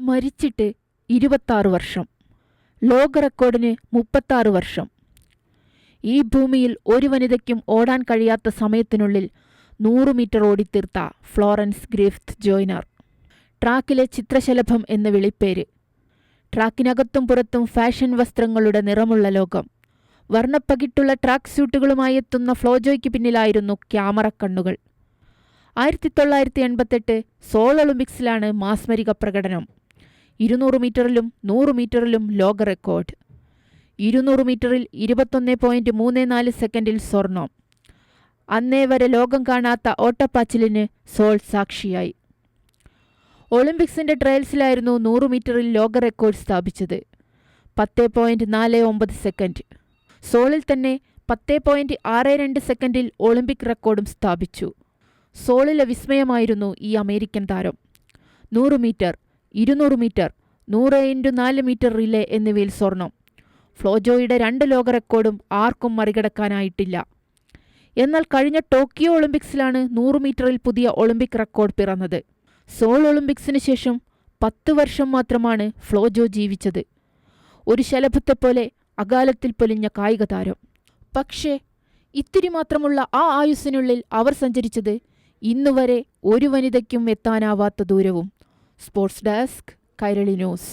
മരിച്ചിട്ട് 26 വർഷം. ലോക റെക്കോർഡിന് 36 വർഷം. ഈ ഭൂമിയിൽ ഒരു വനിതയ്ക്കും ഓടാൻ കഴിയാത്ത സമയത്തിനുള്ളിൽ 100 മീറ്റർ ഓടിത്തീർത്ത ഫ്ലോറൻസ് ഗ്രിഫിത്ത് ജോയ്നർ. ട്രാക്കിലെ ചിത്രശലഭം എന്ന വിളിപ്പേര്. ട്രാക്കിനകത്തും പുറത്തും ഫാഷൻ വസ്ത്രങ്ങളുടെ നിറമുള്ള ലോകം. വർണ്ണപ്പകിട്ടുള്ള ട്രാക്ക് സ്യൂട്ടുകളുമായി എത്തുന്ന ഫ്ലോജോയ്ക്ക് പിന്നിലായിരുന്നു ക്യാമറ കണ്ണുകൾ. 1988 സോൾ ഒളിമ്പിക്സിലാണ് മാസ്മരിക പ്രകടനം. 200 മീറ്ററിലും 100 മീറ്ററിലും ലോക റെക്കോർഡ്. 200 മീറ്ററിൽ 21.34 സെക്കൻഡിൽ സ്വർണം. അന്നേ വരെ ലോകം കാണാത്ത ഓട്ടപ്പാച്ചിലിന് സോൾ സാക്ഷിയായി. ഒളിമ്പിക്സിന്റെ ട്രയൽസിലായിരുന്നു 100 മീറ്ററിൽ ലോക റെക്കോർഡ് സ്ഥാപിച്ചത്. 10.49 സെക്കൻഡ്. സോളിൽ തന്നെ 10.62 സെക്കൻഡിൽ ഒളിമ്പിക് റെക്കോർഡും സ്ഥാപിച്ചു. സോളിലെ വിസ്മയമായിരുന്നു ഈ അമേരിക്കൻ താരം. 100 metre, 200 metre, 100x4 metre relay എന്നിവയിൽ സ്വർണം. ഫ്ലോജോയുടെ 2 ലോക റെക്കോർഡും ആർക്കും മറികടക്കാനായിട്ടില്ല. എന്നാൽ കഴിഞ്ഞ ടോക്കിയോ ഒളിമ്പിക്സിലാണ് 100 മീറ്ററിൽ പുതിയ ഒളിമ്പിക് റെക്കോർഡ് പിറന്നത്. സോൾ ഒളിമ്പിക്സിന് ശേഷം 10 വർഷം മാത്രമാണ് ഫ്ലോജോ ജീവിച്ചത്. ഒരു ശലഭത്തെപ്പോലെ അകാലത്തിൽ പൊലിഞ്ഞ കായിക താരം. പക്ഷേ ഇത്തിരി മാത്രമുള്ള ആ ആയുസ്സിനുള്ളിൽ അവർ സഞ്ചരിച്ചത് ഇന്നുവരെ ഒരു വനിതയ്ക്കും എത്താനാവാത്ത ദൂരവും. Sports desk, Kairali news.